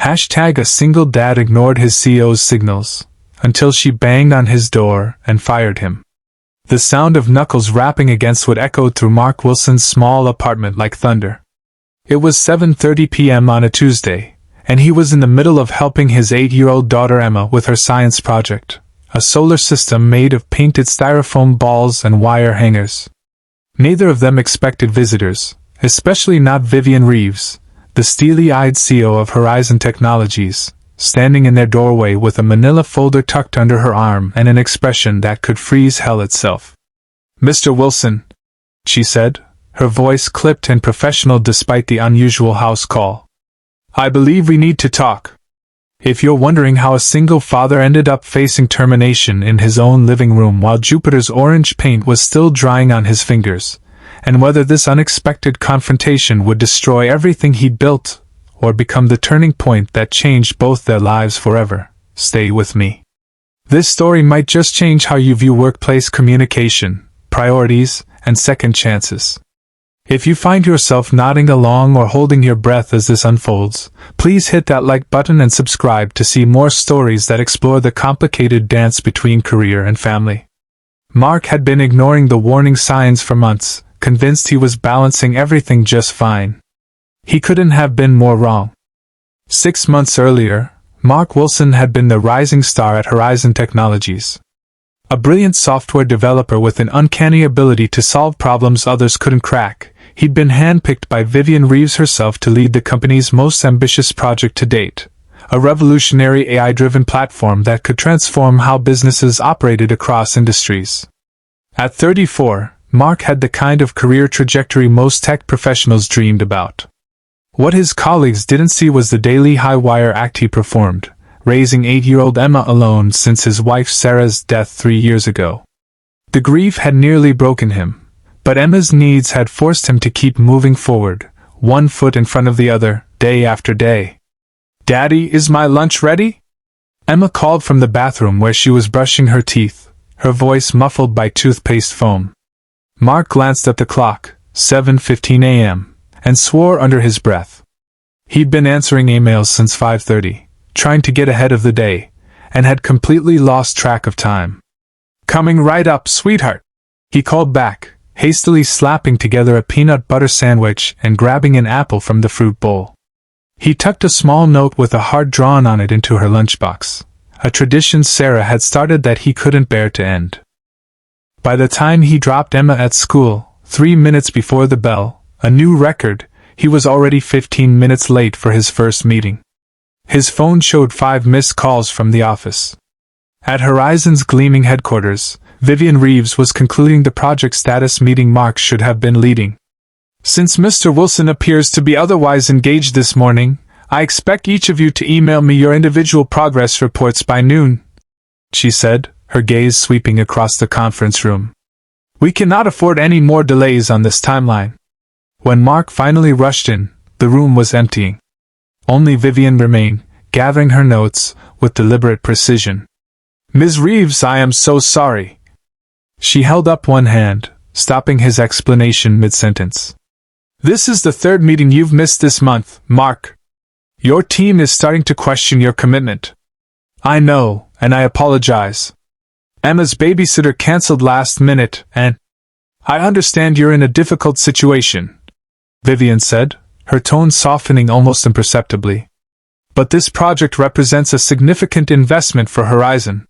A single dad ignored his CEO's signals, until she banged on his door and fired him. The sound of knuckles rapping against wood echoed through Mark Wilson's small apartment like thunder. It was 7:30 p.m. on a Tuesday, and he was in the middle of helping his 8-year-old daughter Emma with her science project, a solar system made of painted styrofoam balls and wire hangers. Neither of them expected visitors, especially not Vivian Reeves, the steely-eyed CEO of Horizon Technologies, standing in their doorway with a manila folder tucked under her arm and an expression that could freeze hell itself. "Mr. Wilson," she said, her voice clipped and professional despite the unusual house call. "I believe we need to talk. If you're wondering how a single father ended up facing termination in his own living room while Jupiter's orange paint was still drying on his fingers, and whether this unexpected confrontation would destroy everything he'd built, or become the turning point that changed both their lives forever, stay with me. This story might just change how you view workplace communication, priorities, and second chances. If you find yourself nodding along or holding your breath as this unfolds, please hit that like button and subscribe to see more stories that explore the complicated dance between career and family. Mark had been ignoring the warning signs for months, convinced he was balancing everything just fine. He couldn't have been more wrong. 6 months earlier, Mark Wilson had been the rising star at Horizon Technologies. A brilliant software developer with an uncanny ability to solve problems others couldn't crack, he'd been handpicked by Vivian Reeves herself to lead the company's most ambitious project to date, a revolutionary AI-driven platform that could transform how businesses operated across industries. At 34, Mark had the kind of career trajectory most tech professionals dreamed about. What his colleagues didn't see was the daily high-wire act he performed, raising 8-year-old Emma alone since his wife Sarah's death 3 years ago. The grief had nearly broken him, but Emma's needs had forced him to keep moving forward, one foot in front of the other, day after day. "Daddy, is my lunch ready?" Emma called from the bathroom where she was brushing her teeth, her voice muffled by toothpaste foam. Mark glanced at the clock, 7:15 a.m., and swore under his breath. He'd been answering emails since 5:30, trying to get ahead of the day, and had completely lost track of time. "Coming right up, sweetheart," he called back, hastily slapping together a peanut butter sandwich and grabbing an apple from the fruit bowl. He tucked a small note with a heart drawn on it into her lunchbox, a tradition Sarah had started that he couldn't bear to end. By the time he dropped Emma at school, 3 minutes before the bell, a new record, he was already 15 minutes late for his first meeting. His phone showed 5 missed calls from the office. At Horizon's gleaming headquarters, Vivian Reeves was concluding the project status meeting Mark should have been leading. "Since Mr. Wilson appears to be otherwise engaged this morning, I expect each of you to email me your individual progress reports by noon," she said, her gaze sweeping across the conference room. "We cannot afford any more delays on this timeline." When Mark finally rushed in, the room was emptying. Only Vivian remained, gathering her notes with deliberate precision. "Ms. Reeves, I am so sorry." She held up one hand, stopping his explanation mid-sentence. "This is the 3rd meeting you've missed this month, Mark. Your team is starting to question your commitment. I know, and I apologize. Emma's babysitter canceled last minute, and I understand you're in a difficult situation," Vivian said, her tone softening almost imperceptibly. "But this project represents a significant investment for Horizon.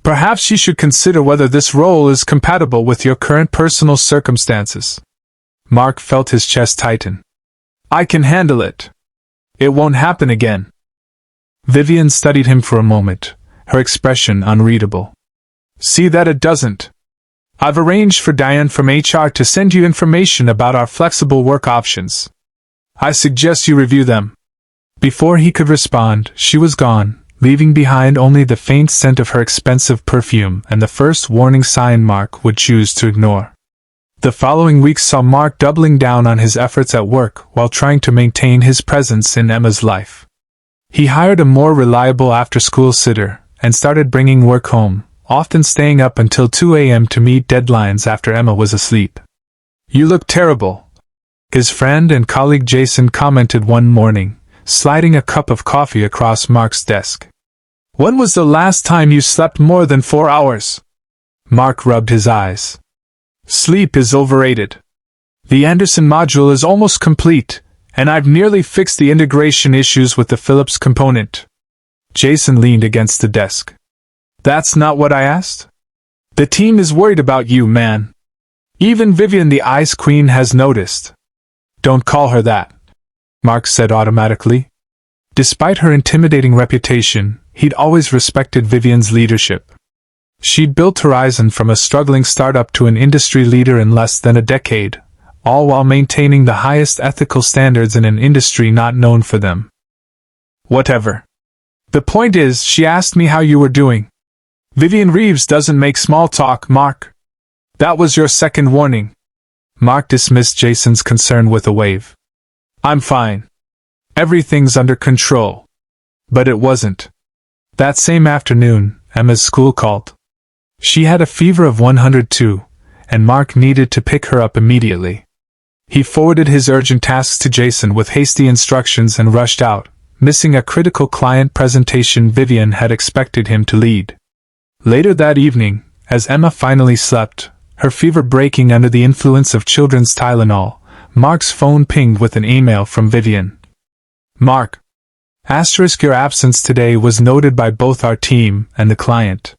Perhaps you should consider whether this role is compatible with your current personal circumstances." Mark felt his chest tighten. "I can handle it. It won't happen again." Vivian studied him for a moment, her expression unreadable. "See that it doesn't. I've arranged for Diane from HR to send you information about our flexible work options. I suggest you review them." Before he could respond, she was gone, leaving behind only the faint scent of her expensive perfume and the first warning sign Mark would choose to ignore. The following week saw Mark doubling down on his efforts at work while trying to maintain his presence in Emma's life. He hired a more reliable after-school sitter and started bringing work home, often staying up until 2 a.m. to meet deadlines after Emma was asleep. "You look terrible," his friend and colleague Jason commented one morning, sliding a cup of coffee across Mark's desk. "When was the last time you slept more than 4 hours?" Mark rubbed his eyes. "Sleep is overrated. The Anderson module is almost complete, and I've nearly fixed the integration issues with the Phillips component." Jason leaned against the desk. "That's not what I asked. The team is worried about you, man. Even Vivian the Ice Queen has noticed." "Don't call her that," Mark said automatically. Despite her intimidating reputation, he'd always respected Vivian's leadership. She'd built Horizon from a struggling startup to an industry leader in less than a decade, all while maintaining the highest ethical standards in an industry not known for them. "Whatever. The point is, she asked me how you were doing. Vivian Reeves doesn't make small talk, Mark. That was your second warning." Mark dismissed Jason's concern with a wave. "I'm fine. Everything's under control." But it wasn't. That same afternoon, Emma's school called. She had a fever of 102, and Mark needed to pick her up immediately. He forwarded his urgent tasks to Jason with hasty instructions and rushed out, missing a critical client presentation Vivian had expected him to lead. Later that evening, as Emma finally slept, her fever breaking under the influence of children's Tylenol, Mark's phone pinged with an email from Vivian. "Mark. Your absence today was noted by both our team and the client.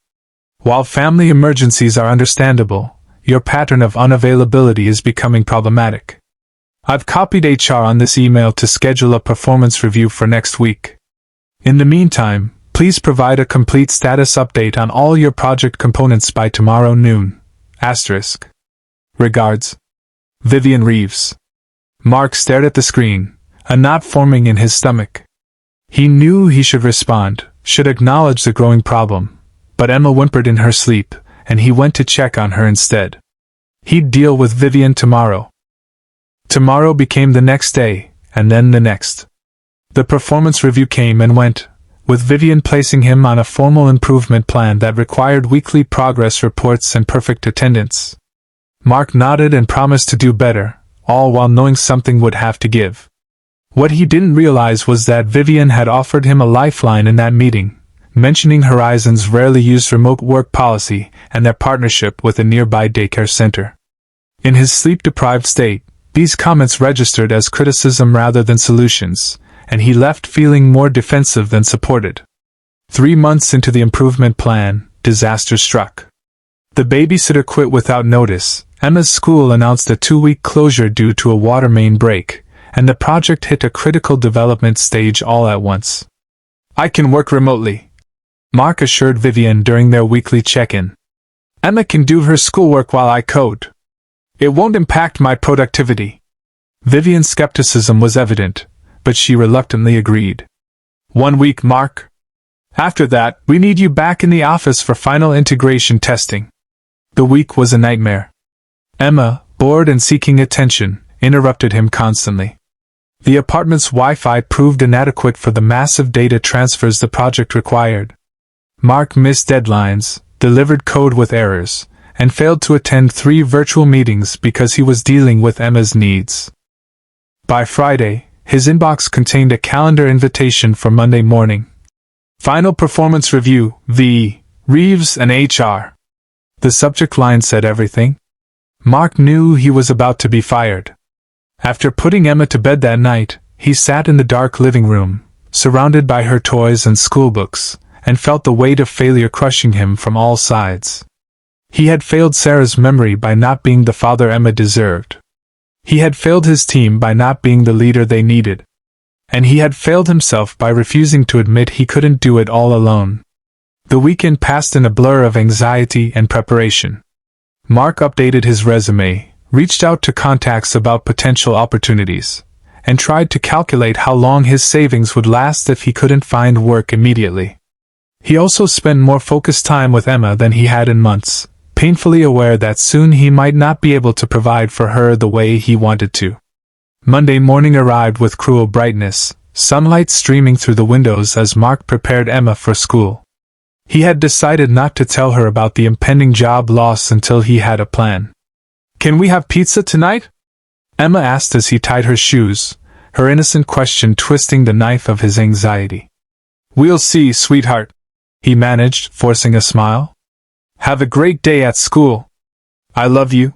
While family emergencies are understandable, your pattern of unavailability is becoming problematic. I've copied HR on this email to schedule a performance review for next week. In the meantime, please provide a complete status update on all your project components by tomorrow noon. Regards, Vivian Reeves." Mark stared at the screen, a knot forming in his stomach. He knew he should respond, should acknowledge the growing problem, but Emma whimpered in her sleep, and he went to check on her instead. He'd deal with Vivian tomorrow. Tomorrow became the next day, and then the next. The performance review came and went, with Vivian placing him on a formal improvement plan that required weekly progress reports and perfect attendance. Mark nodded and promised to do better, all while knowing something would have to give. What he didn't realize was that Vivian had offered him a lifeline in that meeting, mentioning Horizon's rarely used remote work policy and their partnership with a nearby daycare center. In his sleep-deprived state, these comments registered as criticism rather than solutions, and he left feeling more defensive than supported. 3 months into the improvement plan, disaster struck. The babysitter quit without notice, Emma's school announced a 2-week closure due to a water main break, and the project hit a critical development stage all at once. "I can work remotely," Mark assured Vivian during their weekly check-in. "Emma can do her schoolwork while I code. It won't impact my productivity." Vivian's skepticism was evident, but she reluctantly agreed. 1 week, Mark. After that, we need you back in the office for final integration testing." The week was a nightmare. Emma, bored and seeking attention, interrupted him constantly. The apartment's Wi-Fi proved inadequate for the massive data transfers the project required. Mark missed deadlines, delivered code with errors, and failed to attend 3 virtual meetings because he was dealing with Emma's needs. By Friday, his inbox contained a calendar invitation for Monday morning. "Final performance review, V. Reeves and HR." The subject line said everything. Mark knew he was about to be fired. After putting Emma to bed that night, he sat in the dark living room, surrounded by her toys and schoolbooks, and felt the weight of failure crushing him from all sides. He had failed Sarah's memory by not being the father Emma deserved. He had failed his team by not being the leader they needed. And he had failed himself by refusing to admit he couldn't do it all alone. The weekend passed in a blur of anxiety and preparation. Mark updated his resume, reached out to contacts about potential opportunities, and tried to calculate how long his savings would last if he couldn't find work immediately. He also spent more focused time with Emma than he had in months, painfully aware that soon he might not be able to provide for her the way he wanted to. Monday morning arrived with cruel brightness, sunlight streaming through the windows as Mark prepared Emma for school. He had decided not to tell her about the impending job loss until he had a plan. "Can we have pizza tonight?" Emma asked as he tied her shoes, her innocent question twisting the knife of his anxiety. "We'll see, sweetheart," he managed, forcing a smile. "Have a great day at school. I love you."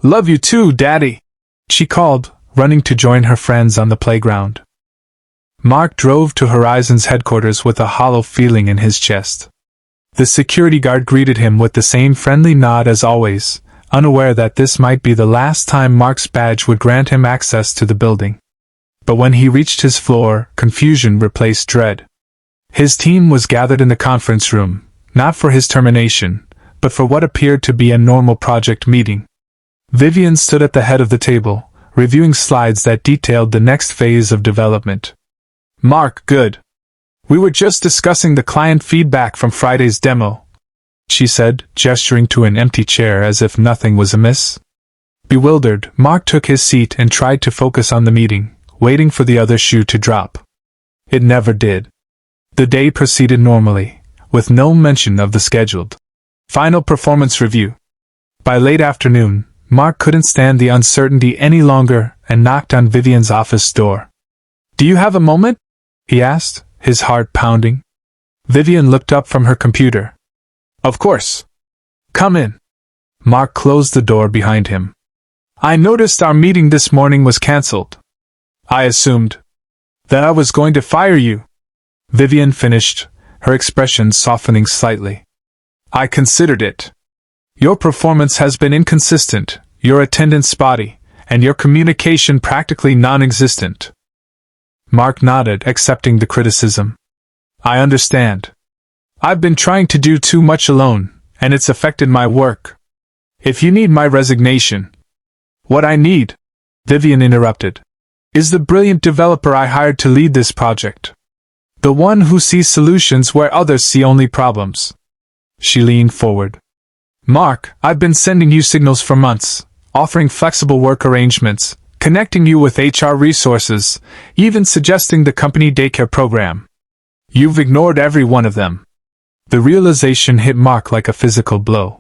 "Love you too, Daddy," she called, running to join her friends on the playground. Mark drove to Horizon's headquarters with a hollow feeling in his chest. The security guard greeted him with the same friendly nod as always, unaware that this might be the last time Mark's badge would grant him access to the building. But when he reached his floor, confusion replaced dread. His team was gathered in the conference room, not for his termination, but for what appeared to be a normal project meeting. Vivian stood at the head of the table, reviewing slides that detailed the next phase of development. "Mark, good. We were just discussing the client feedback from Friday's demo," she said, gesturing to an empty chair as if nothing was amiss. Bewildered, Mark took his seat and tried to focus on the meeting, waiting for the other shoe to drop. It never did. The day proceeded normally, with no mention of the scheduled final performance review. By late afternoon, Mark couldn't stand the uncertainty any longer and knocked on Vivian's office door. "Do you have a moment?" he asked, his heart pounding. Vivian looked up from her computer. "Of course. Come in." Mark closed the door behind him. "I noticed our meeting this morning was cancelled. I assumed that I was going to fire you," Vivian finished, her expression softening slightly. "I considered it. Your performance has been inconsistent, your attendance spotty, and your communication practically non-existent." Mark nodded, accepting the criticism. "I understand. I've been trying to do too much alone, and it's affected my work. If you need my resignation—" "What I need," Vivian interrupted, "is the brilliant developer I hired to lead this project. The one who sees solutions where others see only problems." She leaned forward. "Mark, I've been sending you signals for months, offering flexible work arrangements, connecting you with HR resources, even suggesting the company daycare program. You've ignored every one of them." The realization hit Mark like a physical blow.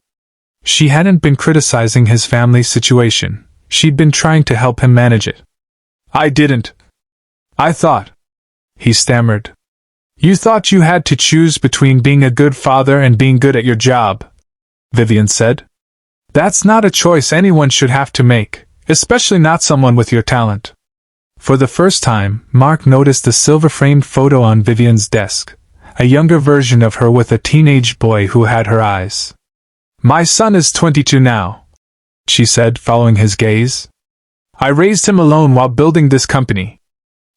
She hadn't been criticizing his family situation, she'd been trying to help him manage it. "I didn't. I thought," he stammered. "You thought you had to choose between being a good father and being good at your job," Vivian said. "That's not a choice anyone should have to make, especially not someone with your talent." For the first time, Mark noticed the silver-framed photo on Vivian's desk, a younger version of her with a teenage boy who had her eyes. "My son is 22 now," she said, following his gaze. "I raised him alone while building this company.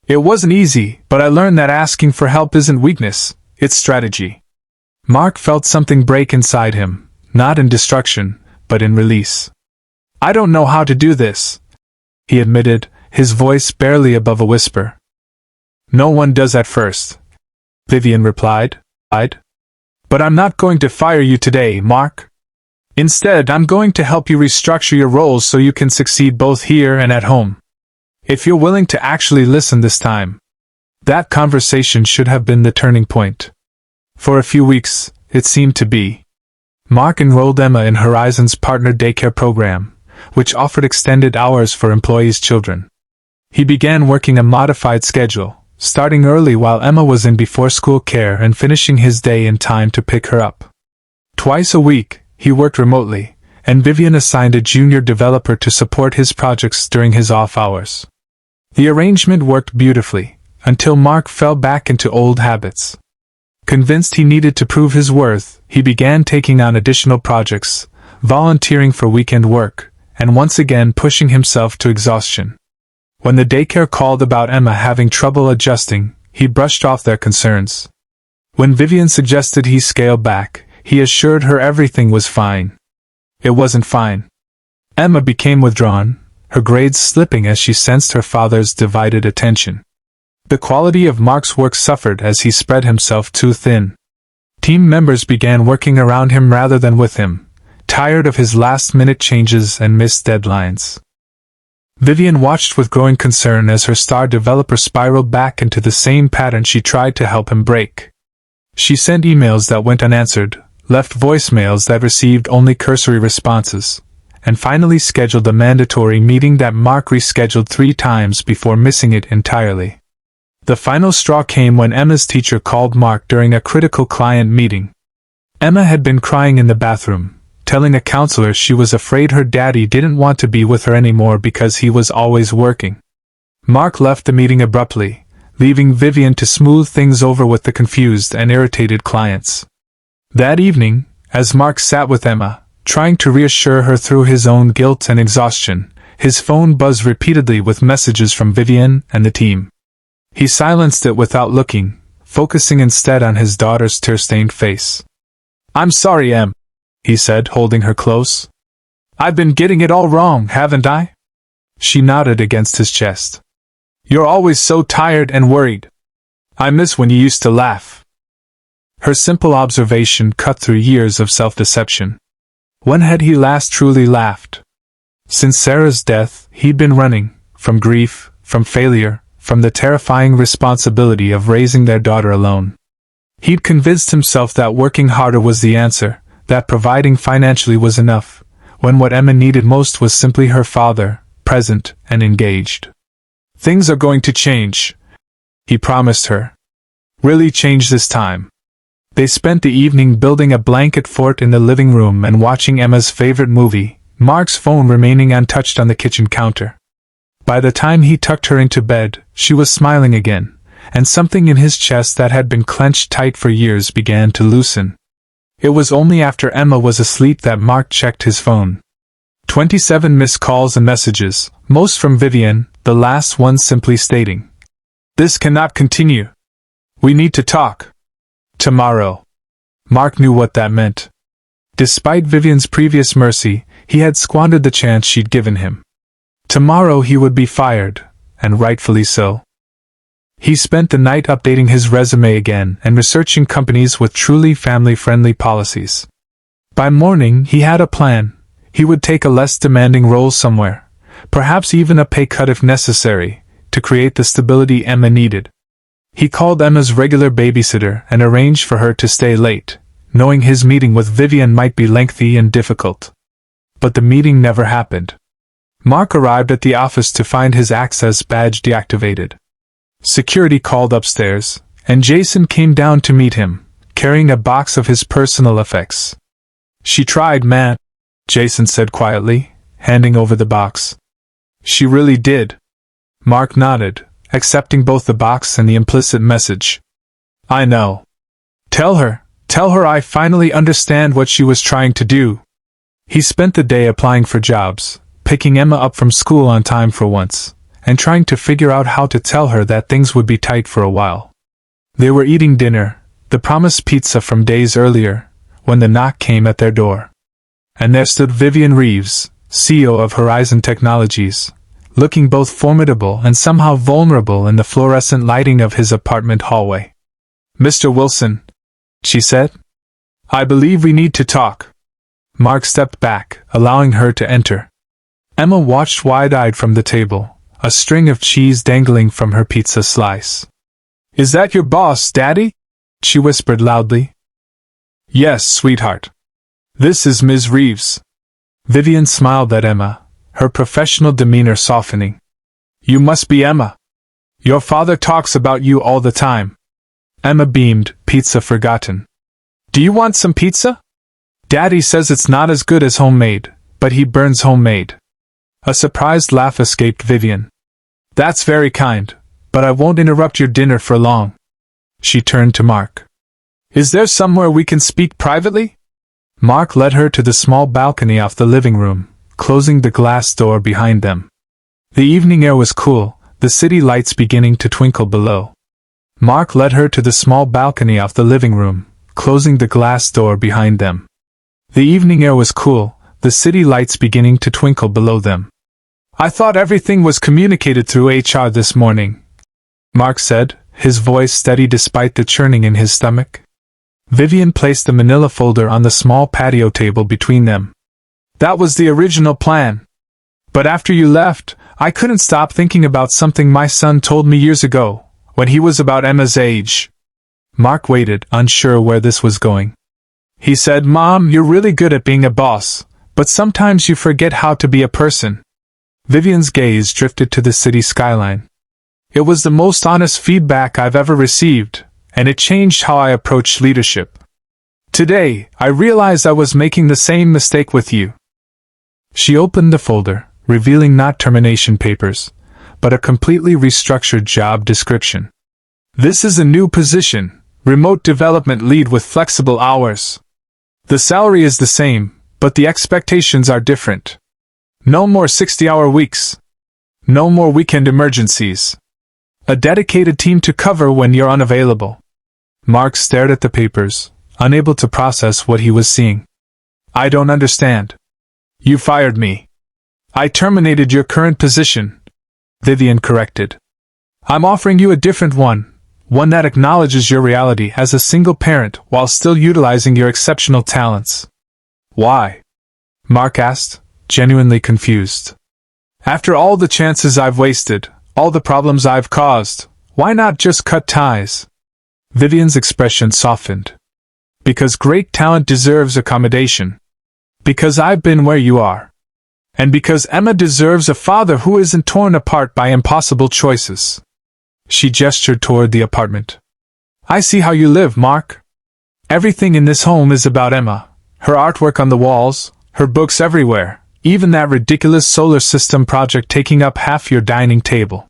It wasn't easy, but I learned that asking for help isn't weakness, it's strategy." Mark felt something break inside him, not in destruction, but in release. "I don't know how to do this," he admitted, his voice barely above a whisper. "No one does at first," Vivian replied. "But I'm not going to fire you today, Mark. Instead, I'm going to help you restructure your roles so you can succeed both here and at home. If you're willing to actually listen this time." That conversation should have been the turning point. For a few weeks, it seemed to be. Mark enrolled Emma in Horizon's partner daycare program, which offered extended hours for employees' children. He began working a modified schedule, starting early while Emma was in before-school care and finishing his day in time to pick her up. Twice a week, he worked remotely, and Vivian assigned a junior developer to support his projects during his off hours. The arrangement worked beautifully, until Mark fell back into old habits. Convinced he needed to prove his worth, he began taking on additional projects, volunteering for weekend work, and once again pushing himself to exhaustion. When the daycare called about Emma having trouble adjusting, he brushed off their concerns. When Vivian suggested he scale back, he assured her everything was fine. It wasn't fine. Emma became withdrawn, her grades slipping as she sensed her father's divided attention. The quality of Mark's work suffered as he spread himself too thin. Team members began working around him rather than with him, tired of his last-minute changes and missed deadlines. Vivian watched with growing concern as her star developer spiraled back into the same pattern she tried to help him break. She sent emails that went unanswered, left voicemails that received only cursory responses, and finally scheduled a mandatory meeting that Mark rescheduled 3 times before missing it entirely. The final straw came when Emma's teacher called Mark during a critical client meeting. Emma had been crying in the bathroom, telling a counselor she was afraid her daddy didn't want to be with her anymore because he was always working. Mark left the meeting abruptly, leaving Vivian to smooth things over with the confused and irritated clients. That evening, as Mark sat with Emma, trying to reassure her through his own guilt and exhaustion, his phone buzzed repeatedly with messages from Vivian and the team. He silenced it without looking, focusing instead on his daughter's tear-stained face. "I'm sorry, Em," he said, holding her close. "I've been getting it all wrong, haven't I?" She nodded against his chest. "You're always so tired and worried. I miss when you used to laugh." Her simple observation cut through years of self-deception. When had he last truly laughed? Since Sarah's death, he'd been running, from grief, from failure, from the terrifying responsibility of raising their daughter alone. He'd convinced himself that working harder was the answer, that providing financially was enough, when what Emma needed most was simply her father, present and engaged. "Things are going to change," he promised her. "Really change this time." They spent the evening building a blanket fort in the living room and watching Emma's favorite movie, Mark's phone remaining untouched on the kitchen counter. By the time he tucked her into bed, she was smiling again, and something in his chest that had been clenched tight for years began to loosen. It was only after Emma was asleep that Mark checked his phone. 27 missed calls and messages, most from Vivian, the last one simply stating, "This cannot continue. We need to talk. Tomorrow." Mark knew what that meant. Despite Vivian's previous mercy, he had squandered the chance she'd given him. Tomorrow he would be fired, and rightfully so. He spent the night updating his resume again and researching companies with truly family-friendly policies. By morning he had a plan. He would take a less demanding role somewhere, perhaps even a pay cut if necessary, to create the stability Emma needed. He called Emma's regular babysitter and arranged for her to stay late, knowing his meeting with Vivian might be lengthy and difficult. But the meeting never happened. Mark arrived at the office to find his access badge deactivated. Security called upstairs, and Jason came down to meet him, carrying a box of his personal effects. "She tried, man," Jason said quietly, handing over the box. "She really did." Mark nodded, accepting both the box and the implicit message. "I know. Tell her I finally understand what she was trying to do." He spent the day applying for jobs, picking Emma up from school on time for once, and trying to figure out how to tell her that things would be tight for a while. They were eating dinner, the promised pizza from days earlier, when the knock came at their door. And there stood Vivian Reeves, CEO of Horizon Technologies, looking both formidable and somehow vulnerable in the fluorescent lighting of his apartment hallway. "Mr. Wilson," she said, "I believe we need to talk." Mark stepped back, allowing her to enter. Emma watched wide-eyed from the table, a string of cheese dangling from her pizza slice. "Is that your boss, Daddy?" she whispered loudly. "Yes, sweetheart. This is Ms. Reeves." Vivian smiled at Emma, her professional demeanor softening. "You must be Emma. Your father talks about you all the time." Emma beamed, pizza forgotten. "Do you want some pizza?" "Daddy says it's not as good as homemade, but he burns homemade." A surprised laugh escaped Vivian. "That's very kind, but I won't interrupt your dinner for long." She turned to Mark. "Is there somewhere we can speak privately?" Mark led her to the small balcony off the living room, closing the glass door behind them. The evening air was cool, the city lights beginning to twinkle below. Mark led her to the small balcony off the living room, closing the glass door behind them. The evening air was cool, the city lights beginning to twinkle below them. "I thought everything was communicated through HR this morning," Mark said, his voice steady despite the churning in his stomach. Vivian placed the manila folder on the small patio table between them. "That was the original plan. But after you left, I couldn't stop thinking about something my son told me years ago, when he was about Emma's age." Mark waited, unsure where this was going. "He said, 'Mom, you're really good at being a boss, but sometimes you forget how to be a person. Vivian's gaze drifted to the city skyline. It was the most honest feedback I've ever received, and it changed how I approached leadership. Today, I realized I was making the same mistake with you. She opened the folder, revealing not termination papers, but a completely restructured job description. This is a new position, remote development lead with flexible hours. The salary is the same, but the expectations are different. No more 60-hour weeks. No more weekend emergencies. A dedicated team to cover when you're unavailable. Mark stared at the papers, unable to process what he was seeing. I don't understand. You fired me. I terminated your current position, Vivian corrected. I'm offering you a different one that acknowledges your reality as a single parent while still utilizing your exceptional talents. Why? Mark asked, genuinely confused. After all the chances I've wasted, all the problems I've caused, why not just cut ties? Vivian's expression softened. Because great talent deserves accommodation. Because I've been where you are. And because Emma deserves a father who isn't torn apart by impossible choices. She gestured toward the apartment. I see how you live, Mark. Everything in this home is about Emma. Her artwork on the walls, her books everywhere, even that ridiculous solar system project taking up half your dining table.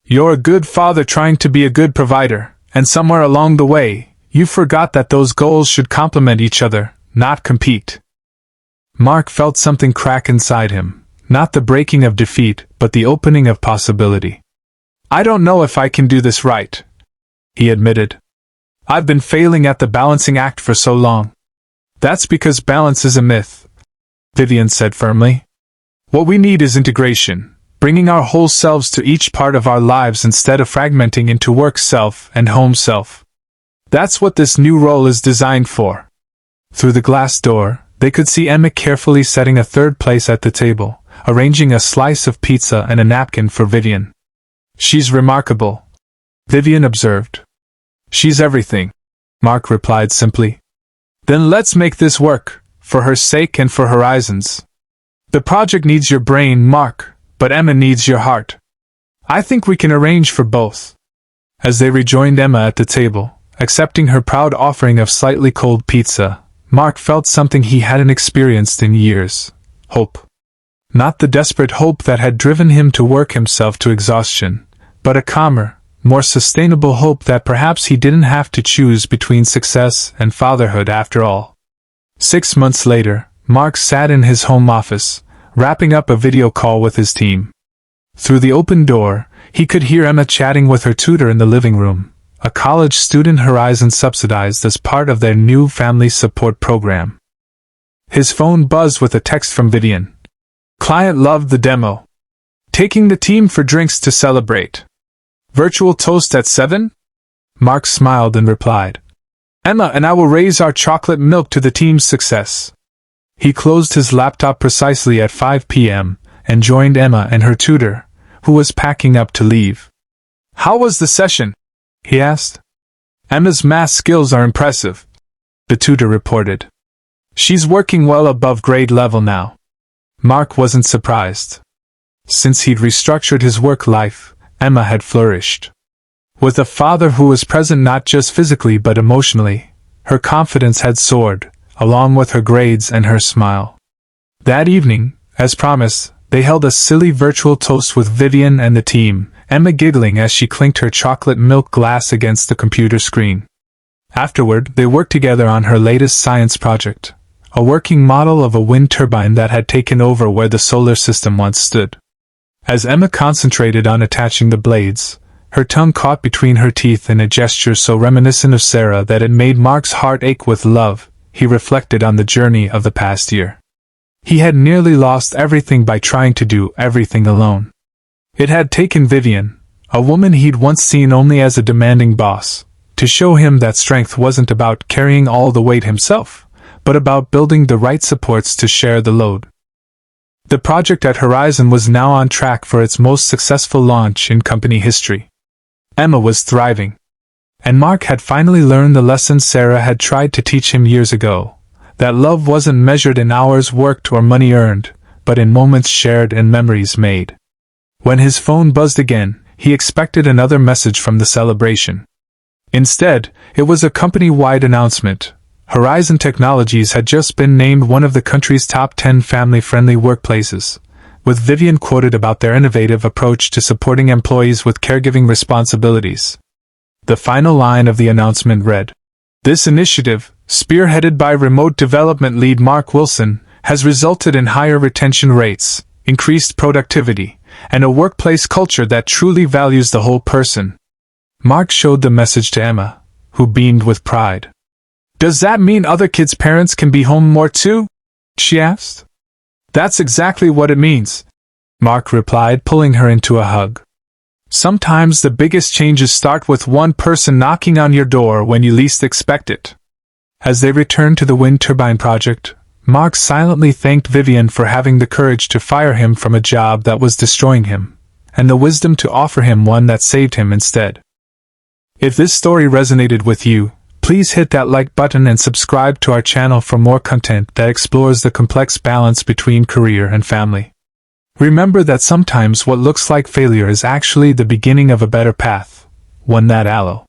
You're a good father trying to be a good provider, and somewhere along the way, you forgot that those goals should complement each other, not compete. Mark felt something crack inside him, not the breaking of defeat, but the opening of possibility. I don't know if I can do this right, he admitted. I've been failing at the balancing act for so long. That's because balance is a myth, Vivian said firmly. What we need is integration, bringing our whole selves to each part of our lives instead of fragmenting into work self and home self. That's what this new role is designed for. Through the glass door, they could see Emma carefully setting a third place at the table, arranging a slice of pizza and a napkin for Vivian. She's remarkable, Vivian observed. She's everything, Mark replied simply. Then let's make this work, for her sake and for Horizon's. The project needs your brain, Mark, but Emma needs your heart. I think we can arrange for both. As they rejoined Emma at the table, accepting her proud offering of slightly cold pizza, Mark felt something he hadn't experienced in years. Hope. Not the desperate hope that had driven him to work himself to exhaustion, but a calmer, more sustainable hope that perhaps he didn't have to choose between success and fatherhood after all. 6 months later, Mark sat in his home office, wrapping up a video call with his team. Through the open door, he could hear Emma chatting with her tutor in the living room, a college student Horizon subsidized as part of their new family support program. His phone buzzed with a text from Vivian. Client loved the demo. Taking the team for drinks to celebrate. Virtual toast at 7? Mark smiled and replied. Emma and I will raise our chocolate milk to the team's success. He closed his laptop precisely at 5 p.m. and joined Emma and her tutor, who was packing up to leave. How was the session? He asked. Emma's math skills are impressive, the tutor reported. She's working well above grade level now. Mark wasn't surprised. Since he'd restructured his work life, Emma had flourished. With a father who was present not just physically but emotionally, her confidence had soared, along with her grades and her smile. That evening, as promised, they held a silly virtual toast with Vivian and the team, Emma giggling as she clinked her chocolate milk glass against the computer screen. Afterward, they worked together on her latest science project, a working model of a wind turbine that had taken over where the solar system once stood. As Emma concentrated on attaching the blades, her tongue caught between her teeth in a gesture so reminiscent of Sarah that it made Mark's heart ache with love. He reflected on the journey of the past year. He had nearly lost everything by trying to do everything alone. It had taken Vivian, a woman he'd once seen only as a demanding boss, to show him that strength wasn't about carrying all the weight himself, but about building the right supports to share the load. The project at Horizon was now on track for its most successful launch in company history. Emma was thriving. And Mark had finally learned the lesson Sarah had tried to teach him years ago, that love wasn't measured in hours worked or money earned, but in moments shared and memories made. When his phone buzzed again, he expected another message from the celebration. Instead, it was a company-wide announcement. Horizon Technologies had just been named one of the country's top 10 family-friendly workplaces, with Vivian quoted about their innovative approach to supporting employees with caregiving responsibilities. The final line of the announcement read, "This initiative, spearheaded by remote development lead Mark Wilson, has resulted in higher retention rates, increased productivity, and a workplace culture that truly values the whole person." Mark showed the message to Emma, who beamed with pride. "Does that mean other kids' parents can be home more too?" she asked. "That's exactly what it means," Mark replied, pulling her into a hug. "Sometimes the biggest changes start with one person knocking on your door when you least expect it." As they returned to the wind turbine project, Mark silently thanked Vivian for having the courage to fire him from a job that was destroying him, and the wisdom to offer him one that saved him instead. If this story resonated with you, please hit that like button and subscribe to our channel for more content that explores the complex balance between career and family. Remember that sometimes what looks like failure is actually the beginning of a better path, one that allows